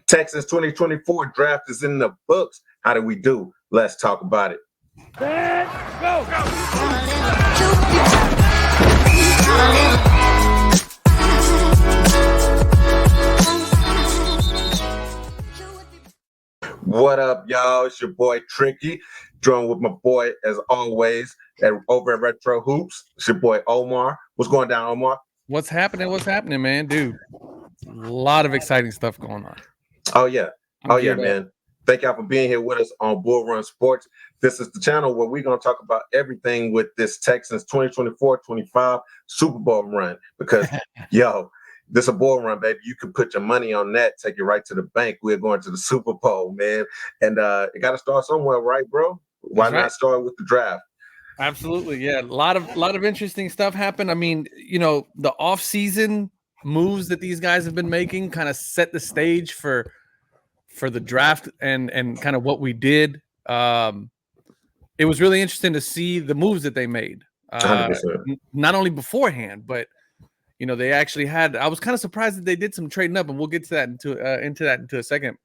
Texas 2024 draft is in the books. How do we do? Let's talk about it. Let's go. What up, y'all? It's your boy Tricky, joined with my boy, as always, over at Retro Hoops. It's your boy Omar. What's going down, Omar? What's happening, man? Dude, a lot of exciting stuff going on. Oh, yeah. Man. Thank y'all for being here with us on Bull Run Sports. This is the channel where we're going to talk about everything with this Texans 2024-25 Super Bowl run. Because, this is a bull run, baby. You can put your money on that, take it right to the bank. We're going to the Super Bowl, man. And it got to start somewhere, right, bro? Why not start with the draft? Absolutely, yeah. A lot of interesting stuff happened. I mean, the off-season moves that these guys have been making kind of set the stage for the draft and kind of what we did. It was really interesting to see the moves that they made. 100%. Not only beforehand, but they actually had. I was kind of surprised that they did some trading up, and we'll get to that into a second.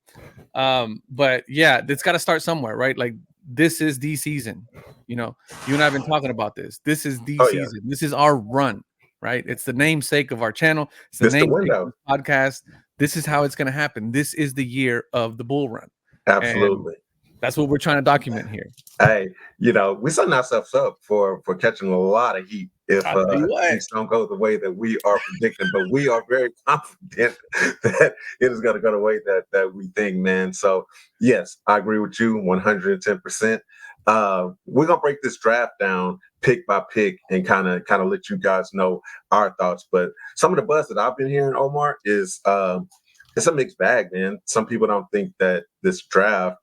But yeah, it's got to start somewhere, right? Like this is the season. You and I have been talking about this. This is the season. Yeah. This is our run, right? It's the namesake of our channel. It's the namesake of the podcast. This is how it's going to happen. This is the year of the bull run. Absolutely. And that's what we're trying to document here. Hey, we setting ourselves up for catching a lot of heat if things don't go the way that we are predicting. But we are very confident that it is going to go the way that we think, man. So, yes, I agree with you 110%. We're going to break this draft down pick by pick and kind of let you guys know our thoughts. But some of the buzz that I've been hearing, Omar, is it's a mixed bag, man. Some people don't think that this draft,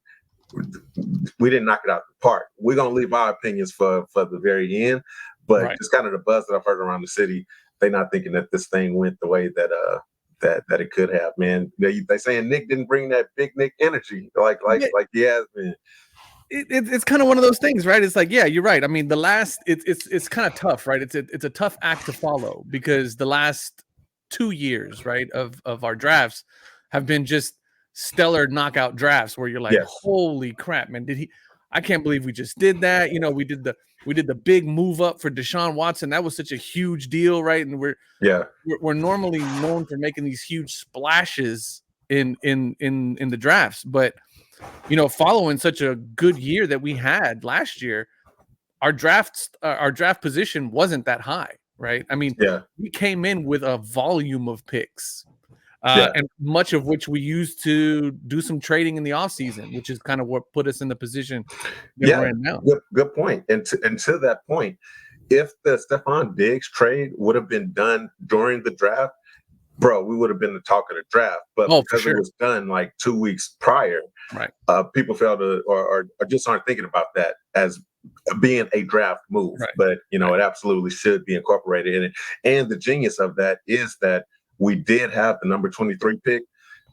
we didn't knock it out the park. We're going to leave our opinions for the very end. But just kind of the buzz that I've heard around the city, they're not thinking that this thing went the way that it could have, man. They saying Nick didn't bring that big Nick energy like he has been. It's kind of one of those things, right? It's like, yeah, you're right. I mean, it's kind of tough, right? It's a tough act to follow because the last 2 years, right, of our drafts have been just stellar knockout drafts where you're like, holy crap, man! I can't believe we just did that. We did the big move up for Deshaun Watson. That was such a huge deal, right? And we're normally known for making these huge splashes in the drafts, but following such a good year that we had last year, our draft position wasn't that high, right? I mean, we came in with a volume of picks. And much of which we used to do some trading in the offseason, which is kind of what put us in the position that we're in now. Good point. And to that point, if the Stephon Diggs trade would have been done during the draft, bro, we would have been the talk of the draft. But because it was done like 2 weeks prior, right? People fail to or just aren't thinking about that as being a draft move. Right. But it absolutely should be incorporated in it. And the genius of that is that we did have the number 23 pick,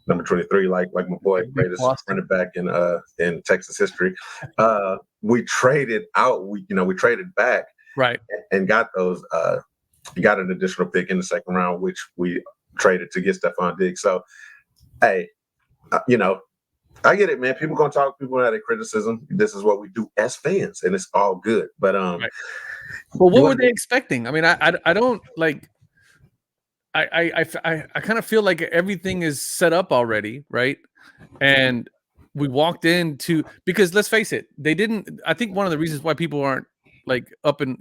number 23, like my boy, greatest running back in Texas history. We traded out, we traded back, right, and got those. Got an additional pick in the second round, which we traded to get Stephon Diggs. So, hey, I get it, man. People gonna talk. People have their criticism. This is what we do as fans, and it's all good. But Well, what were they expecting? I mean, I don't like. I kind of feel like everything is set up already, right? And we walked into, because let's face it, they didn't. I think one of the reasons why people aren't like up and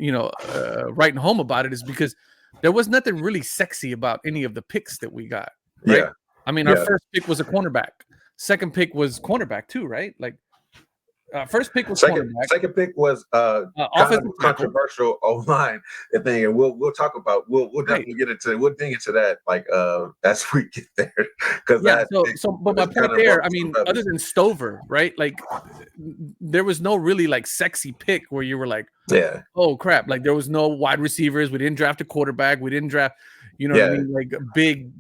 writing home about it is because there was nothing really sexy about any of the picks that we got. Right? Yeah. I mean, our first pick was a cornerback. Second pick was cornerback too, right? Like first pick was cornerback. Second pick was kind of controversial O-line thing, and we'll talk about we'll definitely get into dig into that like as we get there. Because but my point there, I mean, other than Stover, right? Like there was no really like sexy pick where you were like, oh crap! Like there was no wide receivers. We didn't draft a quarterback. We didn't draft. What I mean? Like big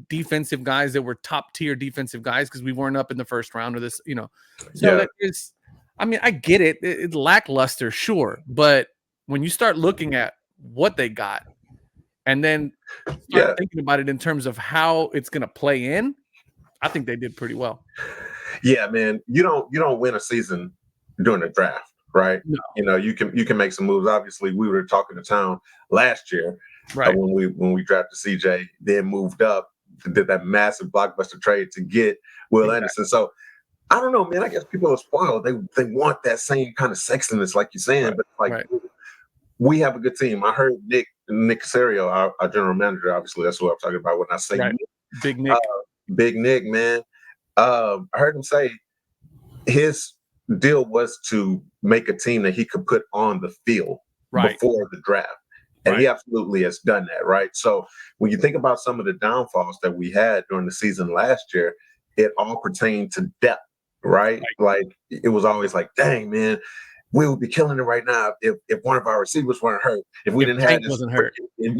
defensive guys that were top tier defensive guys because we weren't up in the first round of this, So that is, I mean, I get it. It's lackluster, sure. But when you start looking at what they got and then start thinking about it in terms of how it's going to play in, I think they did pretty well. Yeah, man. You don't win a season during the draft, right? No. You can make some moves. Obviously, we were talking to town last year, right? When we drafted CJ, then moved up, did that massive blockbuster trade to get Will Anderson. So I don't know, man. I guess people are spoiled. They want that same kind of sexiness, like you're saying, but we have a good team. I heard Nick Casario, our general manager. Obviously, that's what I'm talking about when I say Big Nick. Big Nick, man. I heard him say his deal was to make a team that he could put on the field before the draft. And he absolutely has done that, right? So when you think about some of the downfalls that we had during the season last year, it all pertained to depth, right? Like it was always like, dang, man, we would be killing it right now if one of our receivers weren't hurt. If we didn't have this, wasn't hurt. If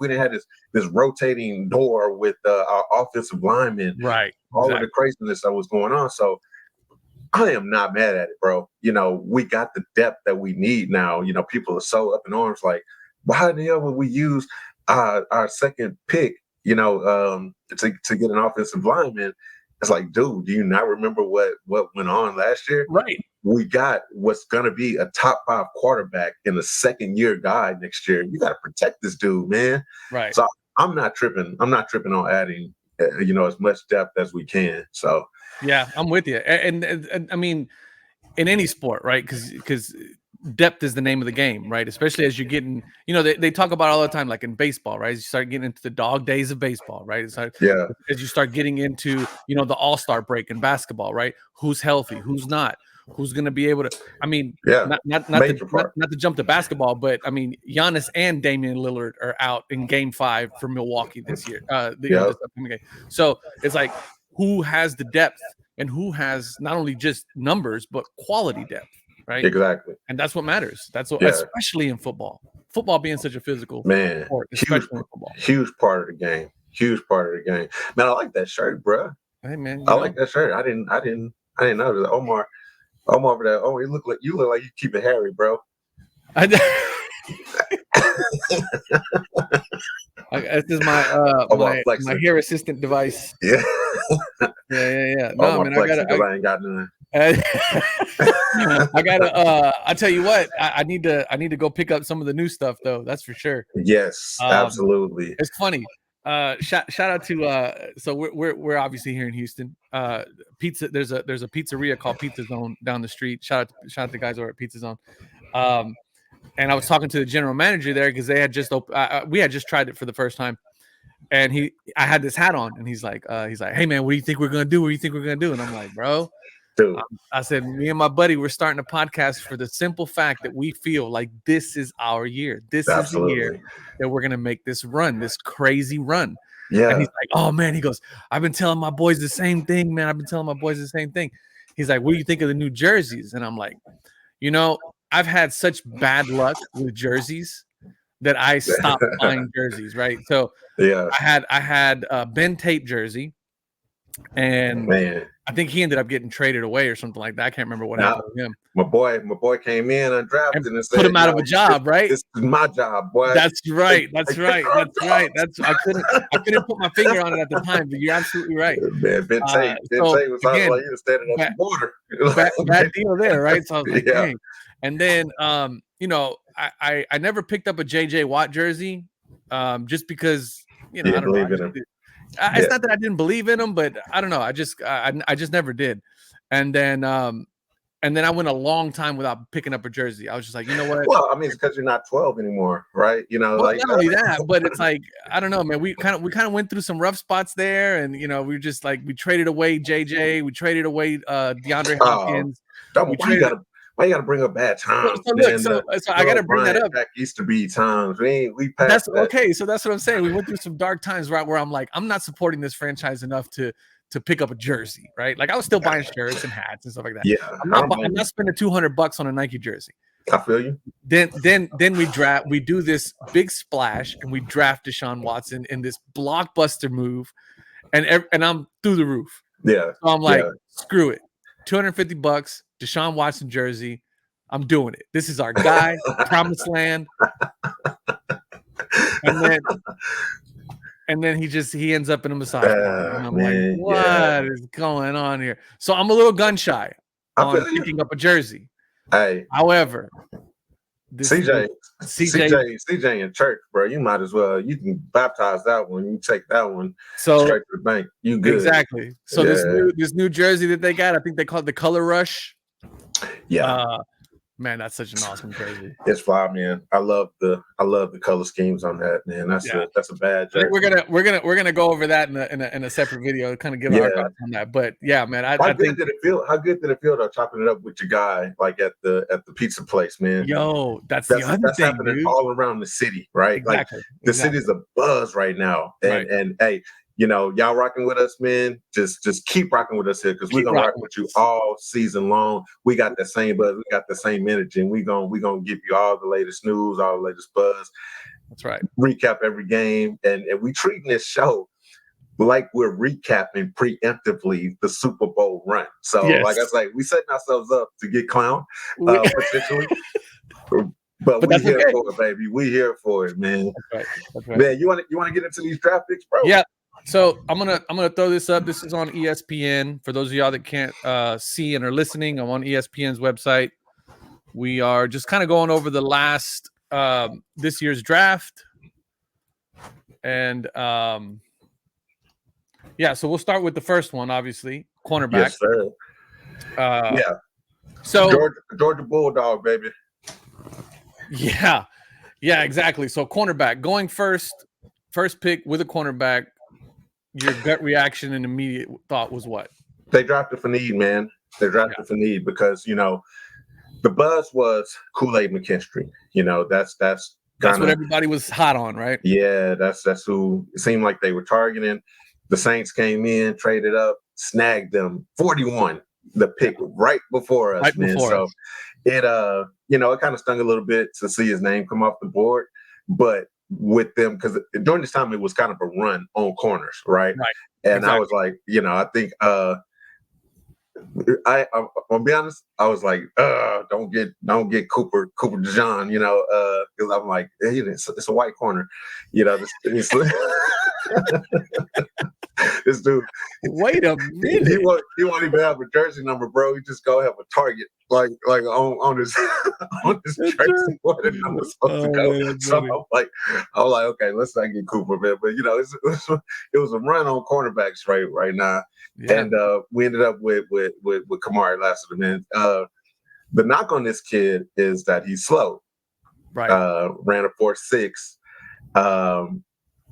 we didn't have this rotating door with our offensive linemen, all of the craziness that was going on. So I am not mad at it, bro. We got the depth that we need now. People are so up in arms, like, why the hell would we use our second pick, to get an offensive lineman? It's like, dude, do you not remember what went on last year? Right. We got what's going to be a top 5 quarterback in the second-year guy next year. You got to protect this dude, man. Right. So I'm not tripping. I'm not tripping on adding, as much depth as we can. So yeah, I'm with you. And I mean, in any sport, right? Because depth is the name of the game, right? Especially as you're getting, they talk about all the time, like in baseball, right? As you start getting into the dog days of baseball, right? As you start getting into, the all-star break in basketball, right? Who's healthy? Who's not? Who's going to be able to? I mean, not to jump to basketball, but I mean, Giannis and Damian Lillard are out in Game 5 for Milwaukee this year. This upcoming game. So it's like, who has the depth and who has not only just numbers but quality depth, right? Exactly. And that's what matters. That's what, especially in football. Football being such a physical sport, especially in football. Huge part of the game. Huge part of the game. Man, I like that shirt, bro. Hey, man, I like that shirt. I didn't know that. Omar over there. Oh, you look like you keep it hairy, bro. This is my hair assistant device. Yeah. Yeah. No, man, I ain't got none. I gotta. I tell you what, I need to go pick up some of the new stuff though. That's for sure. Yes, absolutely. It's funny. Shout out to so we're obviously here in Houston. Pizza. There's a pizzeria called Pizza Zone down the street. Shout out to the guys over at Pizza Zone. And I was talking to the general manager there because they had just we had just tried it for the first time, and I had this hat on, and he's like, hey man, what do you think we're gonna do? What do you think we're gonna do? And I'm like, bro. Dude. I said, me and my buddy, we're starting a podcast for the simple fact that we feel like this is our year. This is the year that we're going to make this run, this crazy run. Yeah. And he's like, oh, man. He goes, I've been telling my boys the same thing, man. I've been telling my boys the same thing. He's like, what do you think of the new jerseys? And I'm like, I've had such bad luck with jerseys that I stopped buying jerseys, right? So I had a Ben Tate jersey. And man, I think he ended up getting traded away or something like that. I can't remember what happened with him. My boy came in undrafted and said, put him out of a job, right? This is my job, boy. That's right. I couldn't put my finger on it at the time, but you're absolutely right. Man, Ben Tate was like he was standing at the border. Bad deal there, right? So I was like, dang. And then I never picked up a JJ Watt jersey, just because I don't believe in him. It's not that I didn't believe in him, but I don't know. I just never did. And then I went a long time without picking up a jersey. I was just like, you know what? Well, I mean, it's because you're not 12 anymore, right? Not only that, but it's like, I don't know, man. We kind of went through some rough spots there, and we just like we traded away JJ, we traded away DeAndre Hopkins. Why you gotta bring up bad times? So I gotta bring that up. Back used to be times. We passed. That's that. Okay. So that's what I'm saying. We went through some dark times, right? Where I'm like, I'm not supporting this franchise enough to pick up a jersey, right? Like I was still buying shirts and hats and stuff like that. Yeah. I'm not spending $200 on a Nike jersey. I feel you. Then we do this big splash and we draft Deshaun Watson in this blockbuster move, and I'm through the roof. Yeah. So I'm like, screw it. $250, Deshaun Watson jersey. I'm doing it. This is our guy, promised land. And And then he ends up in a massage parlor. And I'm like, man, what is going on here? So I'm a little gun shy on picking up a jersey. Hey, however, CJ in church, bro. You might as well. You can baptize that one. You take that one straight to the bank. You good? Exactly. So this new jersey that they got, I think they call it the Color Rush. Yeah. Man, that's such an awesome jersey. It's fly, man. I love the color schemes on that, man. That's a bad jersey. We're gonna go over that in a separate video to kind of give our thoughts on that. But yeah, man, I think did it feel? How good did it feel though, chopping it up with your guy like at the pizza place, man? Yo, that's the other thing, happening dude. all around the city, right? Exactly. Like the city's a buzz right now, and hey. You know, y'all rocking with us, man. Just keep rocking with us here because we're gonna rock with you all season long. We got the same buzz, we got the same energy, and we gonna give you all the latest news, all the latest buzz. That's right. Recap every game, and we treating this show like we're recapping preemptively the Super Bowl run. So, like I say, we setting ourselves up to get clowned potentially. But we here for it, baby. We here for it, man. That's right. Man, you want to get into these draft picks, bro? Yeah. So I'm gonna throw this up. This is on ESPN. For those of y'all that can't see and are listening, I'm on ESPN's website. We are just kind of going over the last this year's draft, and so we'll start with the first one, obviously, cornerback. Yes, sir. So Georgia Bulldog, baby. Yeah, exactly. So cornerback going first pick with a cornerback. Your gut reaction and immediate thought was what? They drafted for need, man. They drafted for need because, the buzz was Kool-Aid McKinstry. That's what everybody was hot on, right? Yeah, that's who it seemed like they were targeting. The Saints came in, traded up, snagged them 41, the pick right before us, man. So it it kind of stung a little bit to see his name come off the board, but with them, because during this time it was kind of a run on corners, right? And exactly. I was like, I think I'll be honest, I was like, don't get Cooper DeJean, because I'm like, hey, it's a white corner, this dude. Wait a minute. He won't even have a jersey number, bro. He just go have a target like on his on his jersey where the number's supposed to go. Man, so I'm like, okay, let's not get Cooper, man. But it was a run on cornerbacks right now, and we ended up with Kamari Lassiter, man. The knock on this kid is that he's slow. Right. Ran a 4.6.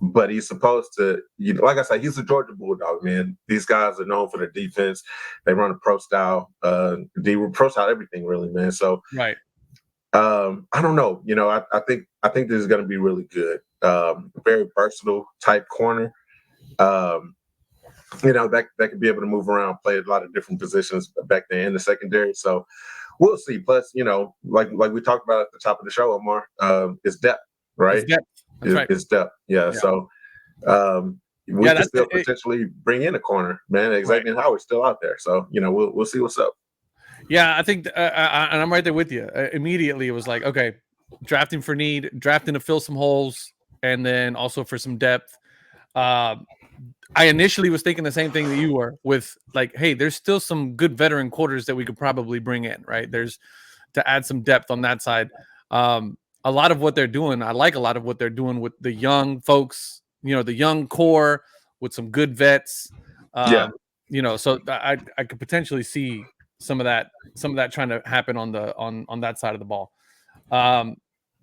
But he's supposed to, like I said, he's a Georgia Bulldog, man. These guys are known for their defense. They run a pro style, pro style everything, really, man. So, right. I don't know. I think this is going to be really good. Very versatile type corner. That could be able to move around, play a lot of different positions back there in the secondary. So, we'll see. Plus, like we talked about at the top of the show, Omar, it's depth, right? It's depth. That's right. It's depth. Yeah. So we can still potentially bring in a corner, man. Xavier Howard's still out there. So, we'll see what's up. Yeah, I think and I'm right there with you. Immediately it was like, okay, drafting for need, drafting to fill some holes, and then also for some depth. I initially was thinking the same thing that you were with, like, hey, there's still some good veteran quarters that we could probably bring in, right? There's to add some depth on that side. A lot of what they're doing, I like a lot of what they're doing with the young folks, the young core with some good vets. So I could potentially see some of that trying to happen on that side of the ball. The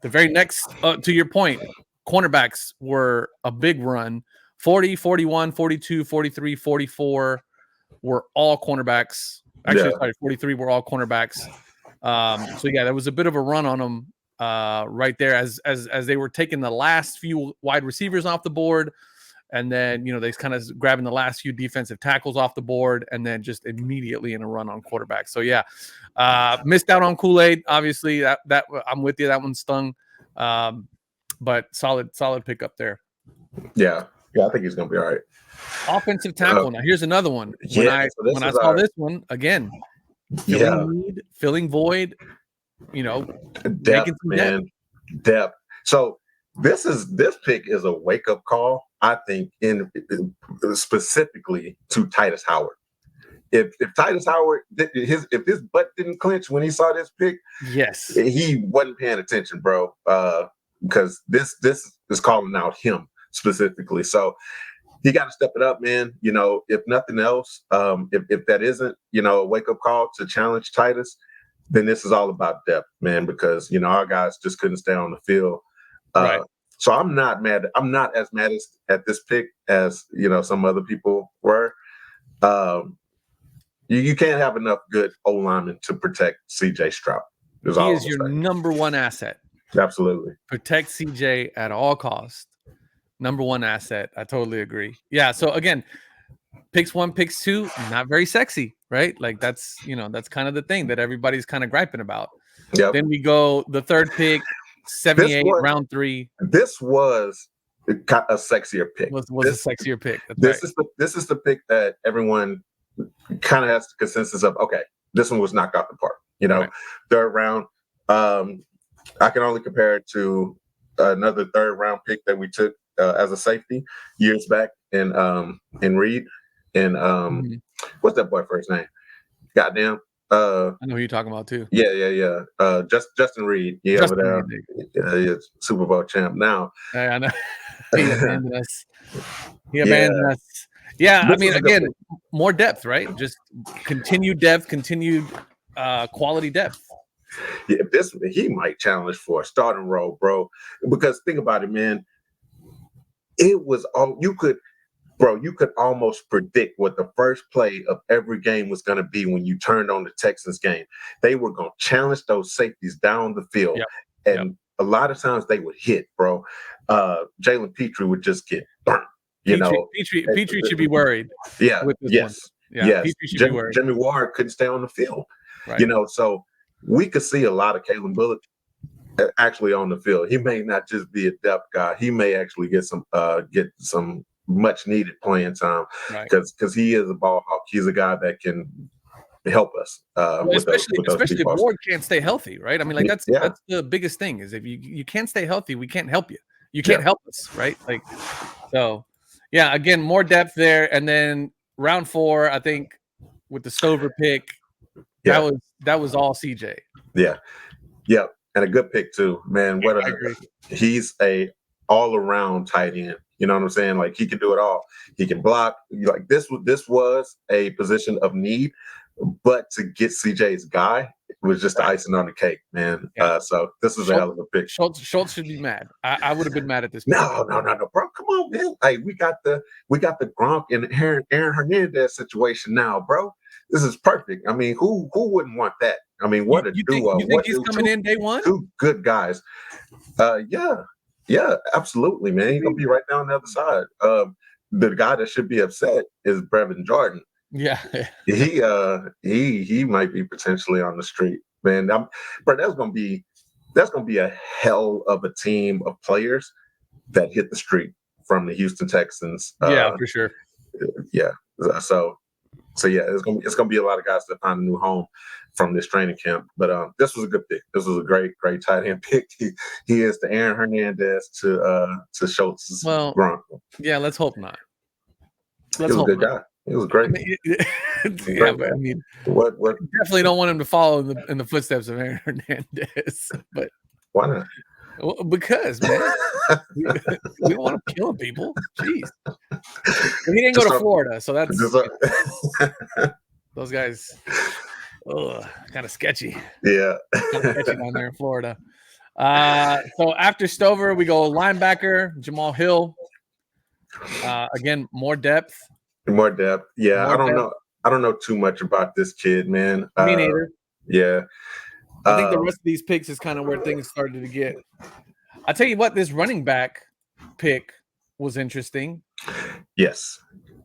very next, to your point, cornerbacks were a big run. 40, 41, 42, 43, 44 were all cornerbacks. Actually, sorry, 43 were all cornerbacks. There was a bit of a run on them. Right there as they were taking the last few wide receivers off the board, and then they kind of grabbing the last few defensive tackles off the board, and then just immediately in a run on quarterback. So missed out on Kool-Aid. Obviously, that I'm with you. That one stung, but solid pickup there. Yeah, I think he's gonna be all right. Offensive tackle. Now here's another one. When I saw this one again, filling void. Depth, man. Depth. So this pick is a wake up call, I think, in specifically to Titus Howard. If Titus Howard if his butt didn't clench when he saw this pick, yes, he wasn't paying attention, bro. Because this is calling out him specifically. So he got to step it up, man. You know, if nothing else, if that isn't, you know, a wake up call to challenge Titus, then this is all about depth, man. Because you know our guys just couldn't stay on the field. Right. So I'm not mad. I'm not as mad at this pick as you know some other people were. You can't have enough good O linemen to protect CJ Stroud. He is your number one asset. Absolutely. Protect CJ at all costs. Number one asset. I totally agree. Yeah. So again, picks 1, picks 2, not very sexy, right? Like that's kind of the thing that everybody's kind of griping about. Yep. Then we go the third pick, 78, round 3. This was a sexier pick. Was a sexier pick. This is the pick that everyone kind of has the consensus of. Okay, this one was knocked out the park. You know, third round. I can only compare it to another third round pick that we took as a safety years back in Reed and what's that boy first name? Goddamn. I know who you're talking about too. Yeah. Justin Reed. Yeah, over there. He's Super Bowl champ now. I know. He abandoned us. Yeah, I mean, again, more depth, right? Just continued depth, continued quality depth. Yeah, he might challenge for a starting role, bro. Because think about it, man. It was all you could almost predict what the first play of every game was going to be when you turned on the Texans game. They were going to challenge those safeties down the field. Yep. And a lot of times they would hit, bro. Jalen Petrie would just get burnt. Petrie should be worried. Yeah. With this one. Yeah. Yes. Petrie should be worried. Jimmy Ward couldn't stay on the field. Right. You know, so we could see a lot of Kalen Bullock actually on the field. He may not just be a depth guy. He may actually get some much needed playing time because he is a ball hawk. He's a guy that can help us. Especially if Ward can't stay healthy, right? I mean, like that's the biggest thing is if you can't stay healthy, we can't help you. You can't help us, right? Like, so yeah, again, more depth there. And then round 4, I think with the Stover pick, that was all CJ. Yeah. And a good pick too, man. He's a all around tight end. You know what I'm saying? Like he can do it all. He can block. Like this was a position of need, but to get CJ's guy was just the icing on the cake, man. Yeah. So this is a hell of a pick. Schultz should be mad. I would have been mad at this. No, bro. Come on, man. Hey, we got the Gronk and Aaron Hernandez situation now, bro. This is perfect. I mean, who wouldn't want that? I mean, what a duo. You think he's coming in day one? 2 good guys. Yeah, absolutely, man. He's gonna be right down the other side. The guy that should be upset is Brevin Jordan. Yeah. He might be potentially on the street, man. But that's gonna be a hell of a team of players that hit the street from the Houston Texans. Yeah, for sure. Yeah. So yeah, it's gonna be a lot of guys that find a new home from this training camp. But this was a good pick. This was a great tight end pick. He is the Aaron Hernandez to Schultz's Gronk. Yeah, let's hope not. He was a good guy. He was great. I mean, what? Definitely don't want him to follow in the footsteps of Aaron Hernandez. But why not? Well, because man, we don't want him killing people. Jeez, he didn't go to Florida, so that's those guys. Kind of sketchy. Yeah, kind of sketchy down there in Florida. So after Stover, we go linebacker Jamal Hill. Again, more depth. More depth. Yeah, I don't know too much about this kid, man. Me neither. Yeah. I think the rest of these picks is kind of where things started to get. I tell you what, this running back pick was interesting. Yes.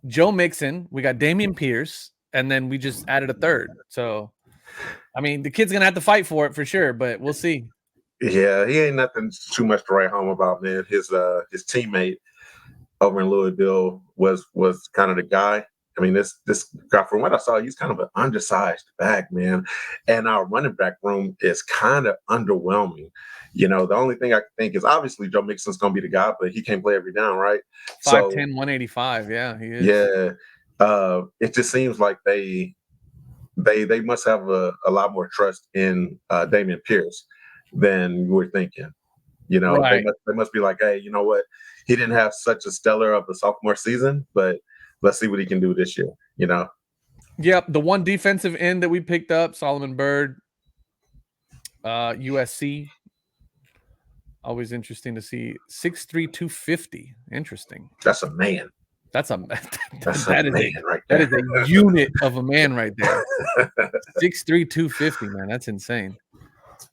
Joe Mixon. We got Dameon Pierce, and then we just added a third. So, I mean, the kid's gonna have to fight for it for sure, but we'll see. Yeah, he ain't nothing too much to write home about, man. His teammate over in Louisville was kind of the guy, I mean, this guy, from what I saw, he's kind of an undersized back, man. And our running back room is kind of underwhelming. The only thing I can think is obviously Joe Mixon's going to be the guy, but he can't play every down, right? 5'10", 185. Yeah, he is. Yeah. It just seems like they must have a lot more trust in Dameon Pierce than we're thinking. Right. They must be like, hey, you know what? He didn't have such a stellar of a sophomore season, but let's see what he can do this year. Yep. The one defensive end that we picked up, Solomon Byrd, USC. Always interesting to see. 6'3", 250. Interesting. That's a man. That's a man right there. That is a unit of a man right there. 6'3", 250, man. That's insane.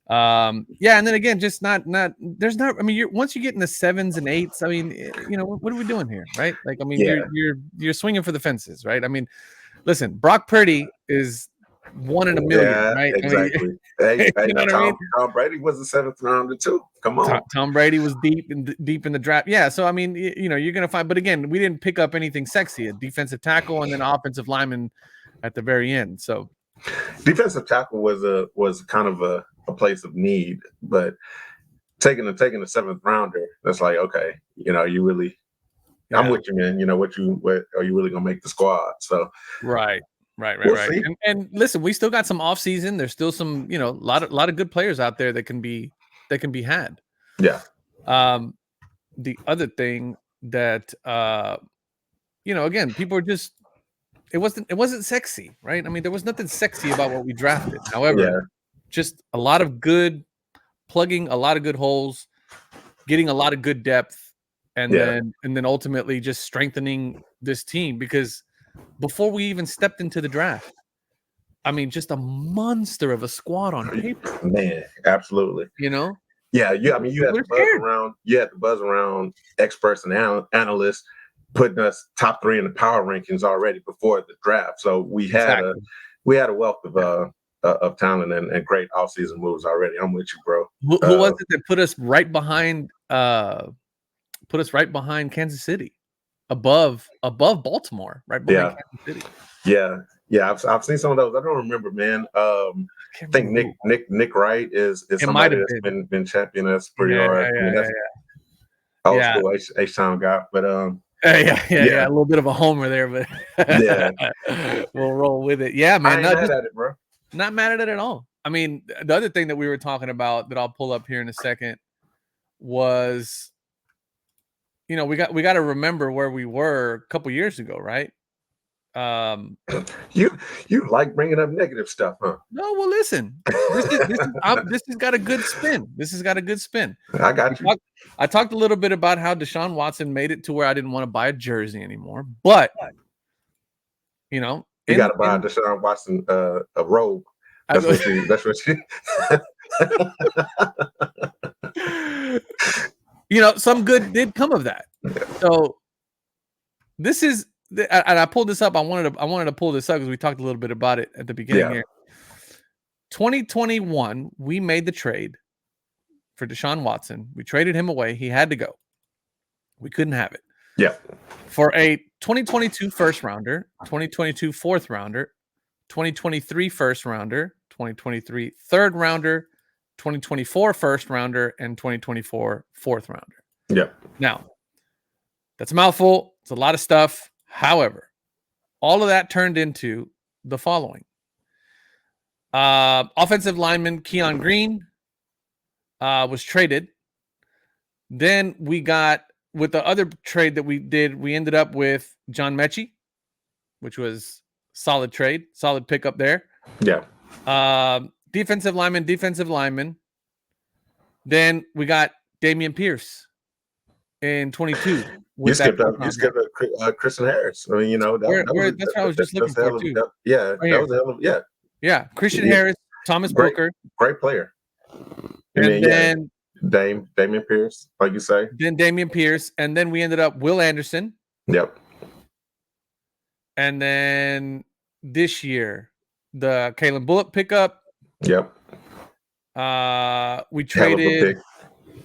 Yeah, and then again, just not there's not. I mean, once you get in the 7s and 8s, I mean, what are we doing here, right? Like, I mean, you're swinging for the fences, right? I mean, listen, Brock Purdy is 1 in a million, right? Exactly. I mean, you know what I mean? Tom Brady was a 7th rounder too. Come on. Tom Brady was deep in the draft. Yeah, so I mean, you're gonna find. But again, we didn't pick up anything sexy. A defensive tackle and then offensive lineman at the very end. So defensive tackle was kind of a place of need, but taking the 7th rounder, that's like, okay, you really, I'm with you, man. What are you really gonna make the squad? So right. We'll see. And listen, we still got some off season. There's still some, a lot of good players out there that can be had. Yeah. The other thing that again, people are just, it wasn't sexy, right? I mean, there was nothing sexy about what we drafted. However, just a lot of good plugging, a lot of good holes, getting a lot of good depth, and then ultimately just strengthening this team, because before we even stepped into the draft, I mean, just a monster of a squad on paper. Man, absolutely. Yeah. I mean, you had the buzz around experts and analysts putting us top 3 in the power rankings already before the draft. So we had a wealth of talent and great offseason moves already. I'm with you, bro. Who was it that put us right behind Kansas City? Above Baltimore, right behind Kansas City. Yeah. I've seen some of those. I don't remember, man. I think Nick Wright is somebody that's been championing us pretty hard. Old school H-Town guy, but a little bit of a homer there, but we'll roll with it. Yeah, man. I ain't mad at it, bro. Not mad at it at all. I mean, the other thing that we were talking about that I'll pull up here in a second was, we got to remember where we were a couple years ago, right? You like bringing up negative stuff, huh? No, well, listen, this has got a good spin. This has got a good spin. I got you. I talked a little bit about how Deshaun Watson made it to where I didn't want to buy a jersey anymore, but you got to buy Deshaun Watson a robe. That's what she. Some good did come of that. So this is, and I pulled this up. I wanted to pull this up because we talked a little bit about it at the beginning here. 2021, we made the trade for Deshaun Watson. We traded him away. He had to go. We couldn't have it. Yeah. For a 2022 first rounder, 2022 fourth rounder, 2023 first rounder, 2023 third rounder, 2024 first rounder, and 2024 fourth rounder. Yeah. Now, that's a mouthful. It's a lot of stuff. However, all of that turned into the following. Offensive lineman Keon Green was traded. Then we got, with the other trade that we did, we ended up with John Mechie, which was solid trade, solid pickup there. Yeah. Defensive lineman. Then we got Dameon Pierce in 22. You skipped Christian Harris. I mean, that's what I was just looking for too. Yeah. Christian Harris, Thomas Booker, great player. And then Dameon Pierce, like you say. Then Dameon Pierce, and then we ended up Will Anderson. Yep. And then this year, the Kalen Bullock pickup. Yep. We traded.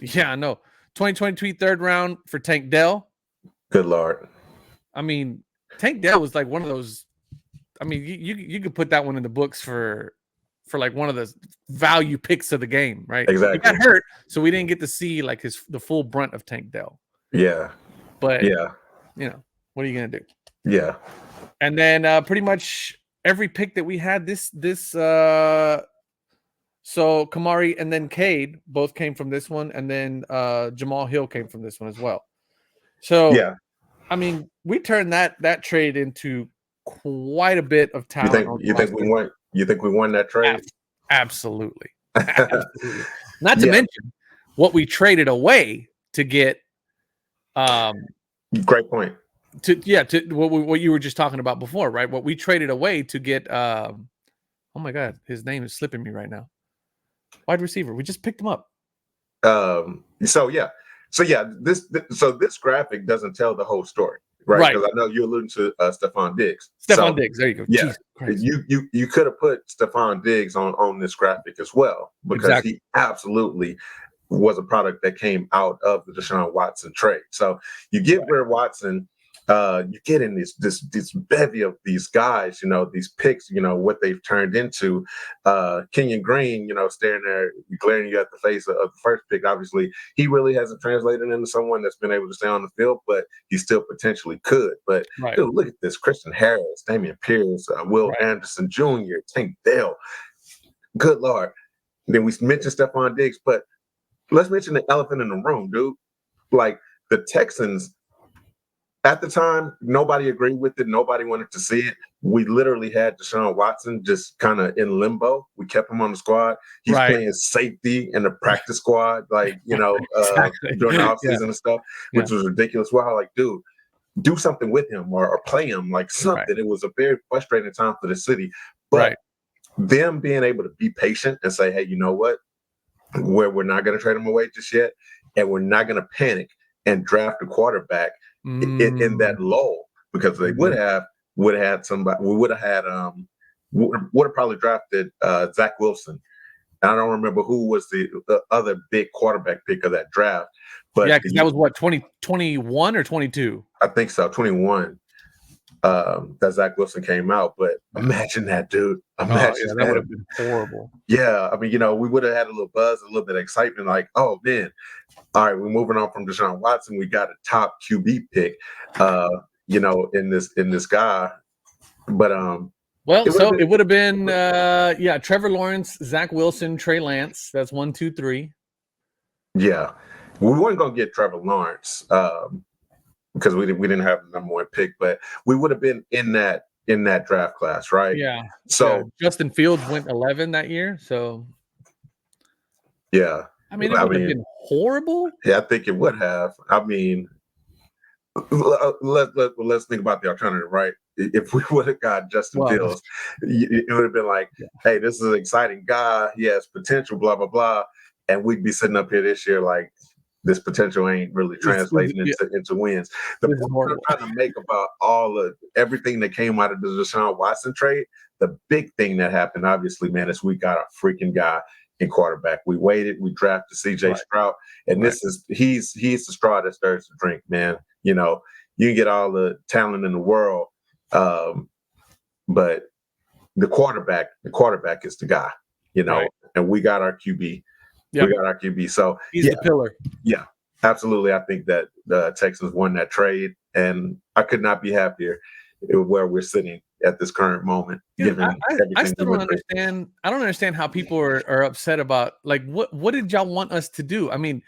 Yeah, I know. 2022 third round for Tank Dell. Good Lord. I mean, Tank Dell was like one of those. I mean, you could put that one in the books for like one of the value picks of the game, right? Exactly. He got hurt, so we didn't get to see like the full brunt of Tank Dell. Yeah. But yeah, what are you gonna do? Yeah. And then pretty much every pick that we had this so Kamari and then Cade both came from this one, and then Jamal Hill came from this one as well. So yeah, I mean, we turned that trade into quite a bit of talent. You think we won? You think we won that trade? Absolutely. Absolutely. Not to mention what we traded away to get. Great point. To what you were just talking about before, right? What we traded away to get. Oh my God, his name is slipping me right now. Wide receiver. We just picked him up. So this graphic doesn't tell the whole story, right? Because I know you're alluding to Stephon Diggs. Diggs. There you go. Yeah, you could have put Stephon Diggs on this graphic as well, because he absolutely was a product that came out of the Deshaun Watson trade. So you get rid of Watson. You get in this bevy of these guys, these picks, what they've turned into. Kenyon Green, staring there, glaring you at the face of the first pick. Obviously, he really hasn't translated into someone that's been able to stay on the field, but he still potentially could. But dude, look at this: Christian Harris, Damian Pierce, Will Anderson Jr., Tank Dell. Good Lord. Then we mentioned Stephon Diggs, but let's mention the elephant in the room, dude. Like the Texans. At the time, nobody agreed with it. Nobody wanted to see it. We literally had Deshaun Watson just kind of in limbo. We kept him on the squad. He's playing safety in the practice squad, during the offseason and stuff, which was ridiculous. Wow, like, dude, do something with him or play him, like something. It was a very frustrating time for the city. But them being able to be patient and say, hey, you know what? We're not going to trade him away just yet, and we're not going to panic and draft a quarterback in that lull, because they would have had somebody. We would have probably drafted Zach Wilson. And I don't remember who was the other big quarterback pick of that draft. But because that was what, 2021 or 22? I think so, 21. That Zach Wilson came out. But imagine that, dude. Imagine that would have been horrible. Yeah, I mean, we would have had a little buzz, a little bit of excitement, like, oh man, all right, we're moving on from Deshaun Watson. We got a top QB pick, in this guy. But it would have been Trevor Lawrence, Zach Wilson, Trey Lance. That's 1, 2, 3. Yeah, we weren't gonna get Trevor Lawrence because we didn't have the number 1 pick, but we would have been in that draft class, right? Yeah. So Justin Fields went 11 that year. So yeah. I mean, it would have been horrible. Yeah, I think it would have. I mean, let's think about the alternative, right? If we would have got Justin Fields, it would have been like, hey, this is an exciting guy. He has potential, blah, blah, blah. And we'd be sitting up here this year like, this potential ain't really translating into wins. The point I'm trying to make about everything that came out of the Deshaun Watson trade, the big thing that happened, obviously, man, is we got a freaking guy in quarterback. We waited, we drafted CJ Stroud, and he's the straw that stirs the drink, man. You can get all the talent in the world, but the quarterback is the guy, and we got our QB. Yep. We got our QB. So he's the pillar. Yeah, absolutely. I think that the Texans won that trade, and I could not be happier where we're sitting at this current moment. I still don't understand. I don't understand how people are upset about, like, what did y'all want us to do? I mean,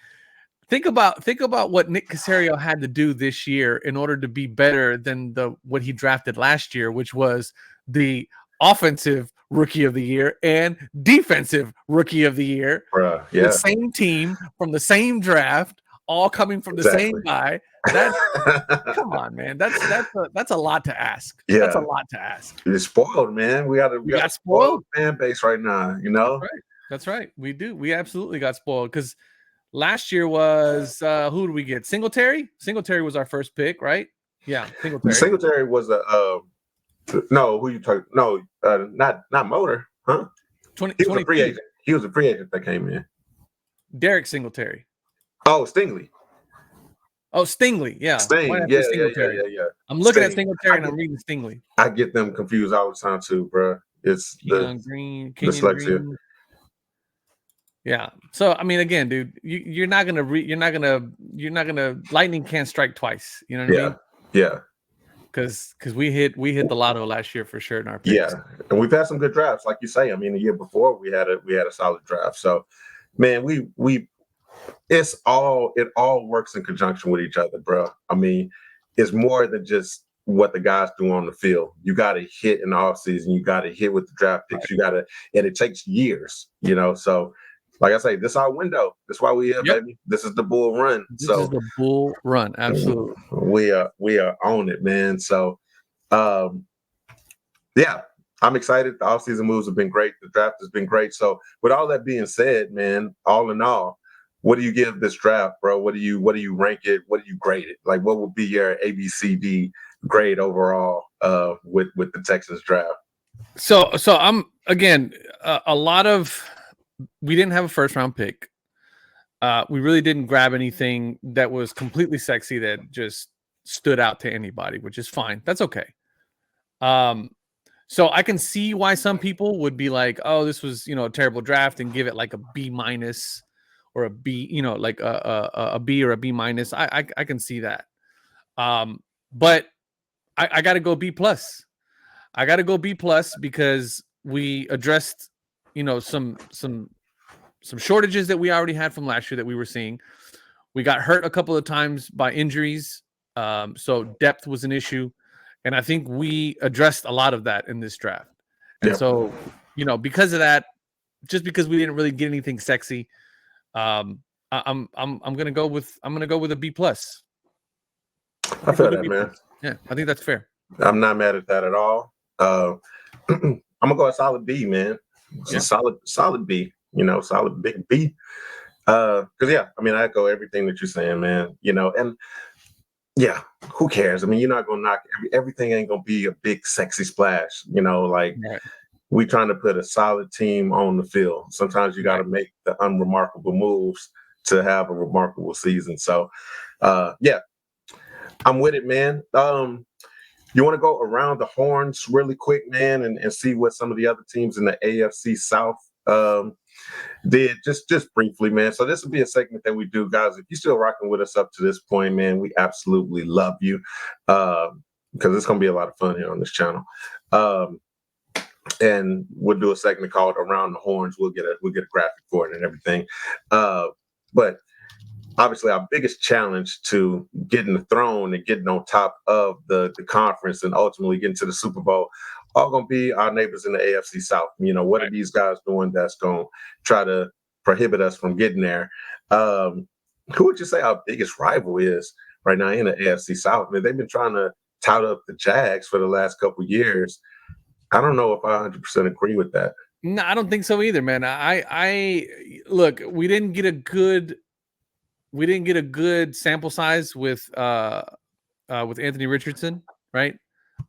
think about what Nick Caserio had to do this year in order to be better than what he drafted last year, which was the offensive rookie of the year and defensive rookie of the year. The same team from the same draft, all coming from the same guy. Come on, man. That's a lot to ask. Yeah. That's a lot to ask. You're spoiled, man. We got a spoiled fan base right now, That's right. We do. We absolutely got spoiled, because last year was who did we get? Singletary? Singletary was our first pick, right? Yeah, Singletary. Singletary was no, who you talking? No, not Motor, huh? He was a free agent. He was a free agent that came in. Derek Singletary. Oh, Stingley. Oh, Stingley. Yeah. Sting. Yeah. I'm looking at Sting. Singletary and I'm reading Stingley. I get them confused all the time too, bro. It's Kenyon dyslexia. Green. Yeah. So I mean, again, dude, you're not gonna lightning can't strike twice. You know what I mean? Yeah. Because we hit the lotto last year for sure in our picks. Yeah, and we've had some good drafts, like you say. I mean, the year before we had a solid draft. So, man, it all works in conjunction with each other, bro. I mean, it's more than just what the guys do on the field. You got to hit in the offseason. You got to hit with the draft picks. Right. You got to, and it takes years, So, like I say, this is our window. That's why we here, baby. This is the bull run. This is the bull run. Absolutely. We are on it, man. So, yeah, I'm excited. The offseason moves have been great. The draft has been great. So, with all that being said, man, all in all, what do you give this draft, bro? What do you rank it? What do you grade it? Like, what would be your ABCD grade overall with the Texans draft? So I'm again a lot of. We didn't have a first round pick. We really didn't grab anything that was completely sexy that just stood out to anybody, which is fine. That's okay. So I can see why some people would be like, "Oh, this was a terrible draft," and give it like a B- or a B, like a B or a B-. I can see that. But I got to go B+. I got to go B+ because we addressed some shortages that we already had from last year that we were seeing. We got hurt a couple of times by injuries, so depth was an issue, and I think we addressed a lot of that in this draft. And so because of that, just because we didn't really get anything sexy, I'm gonna go with a B+. I feel that, man. Yeah, I think that's fair. I'm not mad at that at all. I'm gonna go a solid B, man. It's a solid B. Solid big B. Because I mean, I echo everything that you're saying, man. And yeah, who cares? I mean, you're not gonna knock everything. Ain't gonna be a big sexy splash. Like we trying to put a solid team on the field. Sometimes you got to make the unremarkable moves to have a remarkable season. So, I'm with it, man. You want to go around the horns really quick, man, and see what some of the other teams in the AFC South did just briefly, man. So this will be a segment that we do, guys. If you're still rocking with us up to this point, man, we absolutely love you because it's gonna be a lot of fun here on this channel. And we'll do a segment called Around the Horns. We'll get a graphic for it and everything. But obviously, our biggest challenge to getting the throne and getting on top of the conference and ultimately getting to the Super Bowl are going to be our neighbors in the AFC South. What are these guys doing that's going to try to prohibit us from getting there? Who would you say our biggest rival is right now in the AFC South? I mean, they've been trying to tout up the Jags for the last couple of years. I don't know if I 100% agree with that. No, I don't think so either, man. I look, we didn't get a good sample size with Anthony Richardson, right?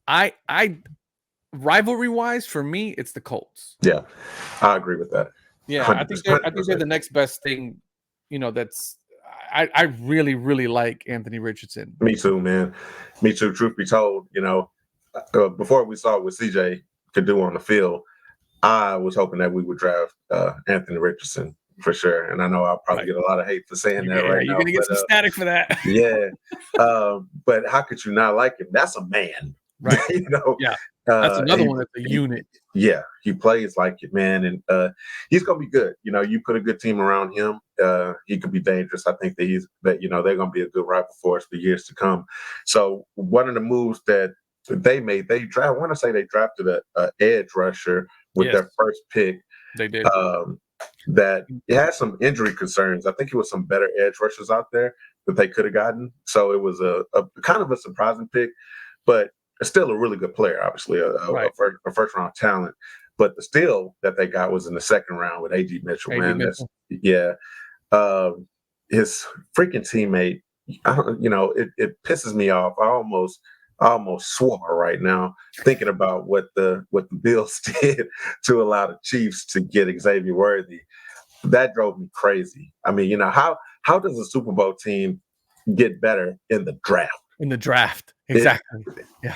I rivalry wise, for me, it's the Colts. Yeah, I agree with that. Yeah, I think they're the next best thing. That's I really, really like Anthony Richardson. Me too, man. Me too. Truth be told, before we saw what CJ could do on the field, I was hoping that we would draft Anthony Richardson for sure. And I know I'll probably get a lot of hate for saying that right now. You're gonna get some static for that. Yeah. But how could you not like him? That's a man. Right. Yeah. That's another one that's a unit. Yeah, he plays like it, man. And he's gonna be good. You put a good team around him, he could be dangerous. I think that they're gonna be a good rival for us for years to come. So one of the moves that they made, I want to say they drafted a edge rusher with their first pick. They did. That it had some injury concerns. I think it was some better edge rushers out there that they could have gotten. So it was a kind of a surprising pick, but it's still a really good player, obviously, a first round talent. But the steal that they got was in the second round with A.G. Mitchell, man. His freaking teammate, it pisses me off. I almost swore right now thinking about what the Bills did to allow the Chiefs to get Xavier Worthy. That drove me crazy. I mean, how does a Super Bowl team get better in the draft. In the draft, exactly.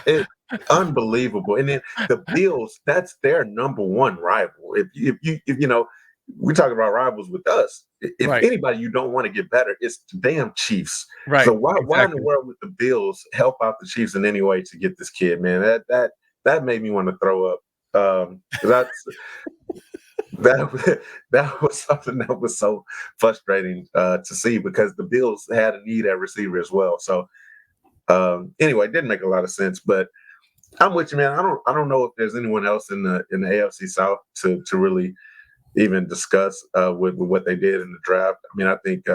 It's unbelievable. And then the Bills, that's their number one rival. If you know, we talk about rivals with us. If anybody you don't want to get better, it's the damn Chiefs. Right. So why in the world would the Bills help out the Chiefs in any way to get this kid, man? That made me want to throw up. That was something that was so frustrating to see, because the Bills had a need at receiver as well. So anyway, it didn't make a lot of sense, but I'm with you, man. I don't know if there's anyone else in the AFC South to really even discuss with what they did in the draft. I mean, I think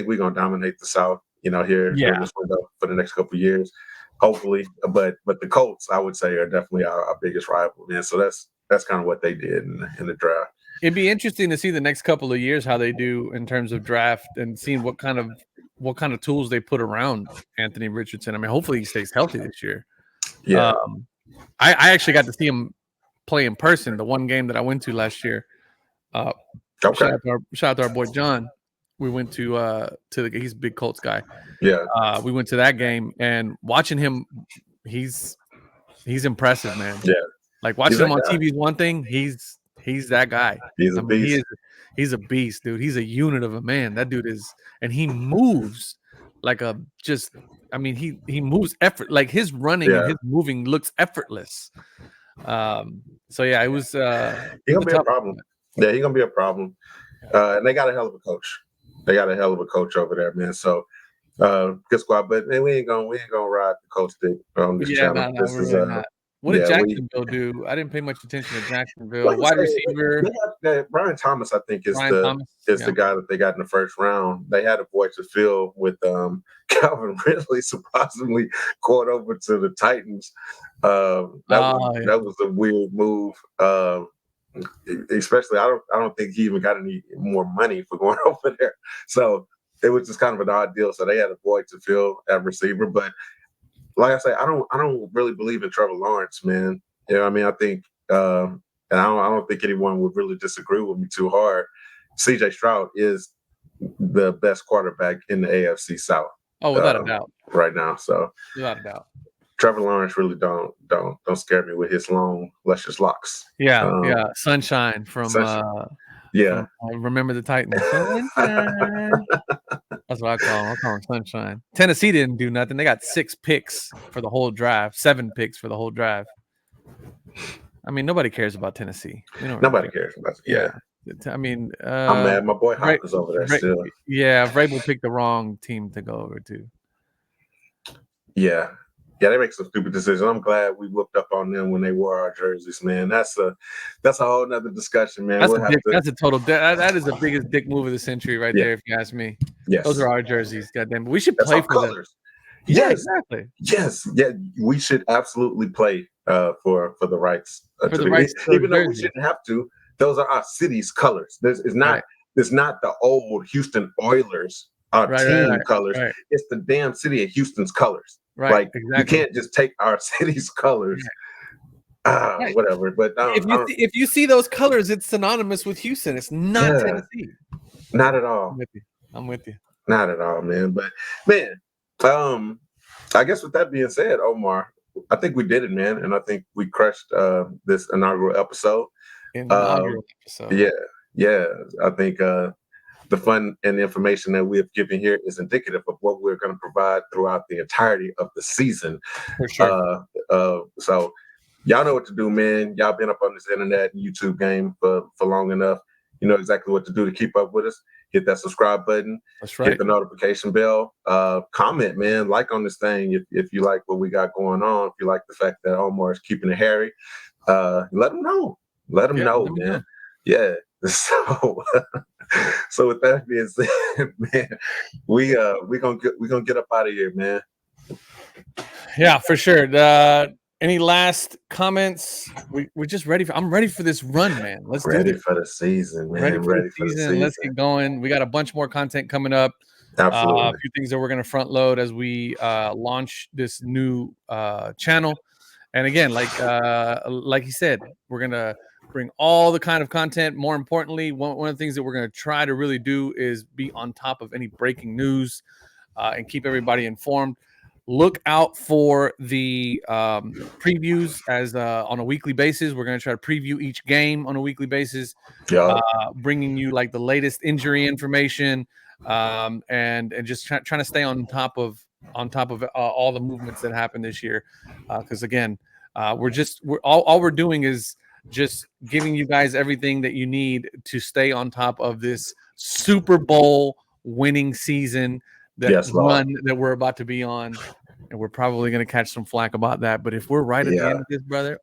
we're gonna dominate the South, here in this window for the next couple of years, hopefully. But the Colts, I would say, are definitely our biggest rival, man. So that's kind of what they did in the draft. It'd be interesting to see the next couple of years how they do in terms of draft and seeing what kind of tools they put around Anthony Richardson. I mean, hopefully he stays healthy this year. Yeah. I actually got to see him play in person, the one game that I went to last year. Okay. Shout out to our boy John. We went to he's a big Colts guy. Yeah. We went to that game, and watching him, he's impressive, man. Yeah. Like watching him on TV is one thing. He's that guy. He's a beast. He's a beast, dude. He's a unit of a man. That dude is, and he moves like he moves effort. Like his running and his moving looks effortless. So yeah, it was. He's gonna be a problem. Yeah, he's gonna be a problem. And they got a hell of a coach. They got a hell of a coach over there, man. So good squad, but man, we ain't gonna ride the coach stick on this channel. Not. What did Jacksonville do? I didn't pay much attention to Jacksonville. Wide receiver. Brian Thomas, I think, is the guy that they got in the first round. They had a voice to fill with Calvin Ridley surprisingly caught over to the Titans. That was a weird move. Especially, I don't think he even got any more money for going over there. So it was just kind of an odd deal. So they had a void to fill at receiver, but like I say, I don't really believe in Trevor Lawrence, man. I mean, I think, and I don't think anyone would really disagree with me too hard. C.J. Stroud is the best quarterback in the AFC South. Oh, without a doubt, right now. So without a doubt, Trevor Lawrence really don't scare me with his long, luscious locks. Yeah, Sunshine from. Remember the Titans. That's what I call him. I call him Sunshine. Tennessee didn't do nothing. They got 6 picks for the whole drive, 7 picks for the whole drive. I mean, nobody cares about Tennessee. Nobody cares about it. Yeah. I mean, I'm mad. My boy Hop is over there still. Yeah, Vrabel picked the wrong team to go over to. Yeah, they make some stupid decisions. I'm glad we whooped up on them when they wore our jerseys, man. That's a whole nother discussion, man. That's a total. That is the biggest dick move of the century, right there. If you ask me. Yes, those are our jerseys. Goddamn, we should play for colors. Yeah, exactly. Yes, yeah, we should absolutely play for the rights. Even though we shouldn't have to. Those are our city's colors. It's not the old Houston Oilers team colors. Right. It's the damn city of Houston's colors. Right. Like you can't just take our city's colors. Yeah. Whatever. But if you see those colors, it's synonymous with Houston. It's not Tennessee. Not at all. I'm with you. Not at all, man. But man, I guess with that being said, Omar, I think we did it, man, and I think we crushed this inaugural episode. Yeah. I think the fun and the information that we have given here is indicative of what we're going to provide throughout the entirety of the season. For sure. So y'all know what to do, man. Y'all been up on this internet and YouTube game for long enough. You know exactly what to do to keep up with us. Hit that subscribe button. That's right. Hit the notification bell. Comment, man. Like on this thing if you like what we got going on. If you like the fact that Omar is keeping it hairy, let them know. Let them know, man. Yeah. So with that being said, man, we're gonna get up out of here, man. Yeah, for sure. Any last comments? We're just ready I'm ready for this run, man. Let's do it. Ready for the season, man. Ready for the season. Let's get going. We got a bunch more content coming up. Absolutely. A few things that we're gonna front load as we launch this new channel. And again, like he said, we're gonna bring all the kind of content. More importantly, one of the things that we're going to try to really do is be on top of any breaking news and keep everybody informed. Look out for the previews as on a weekly basis. We're going to try to preview each game on a weekly basis, bringing you like the latest injury information and just trying to stay on top of all the movements that happened this year. Because again, all we're doing is just giving you guys everything that you need to stay on top of this Super Bowl winning season that we're about to be on. And we're probably going to catch some flack about that. But if we're right at the end of this, brother,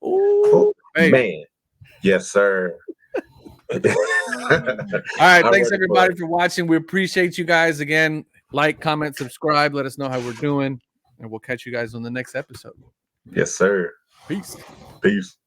man. Yes, sir. All right. Thanks, everybody, for watching. We appreciate you guys. Again, like, comment, subscribe. Let us know how we're doing. And we'll catch you guys on the next episode. Yes, sir. Peace. Peace.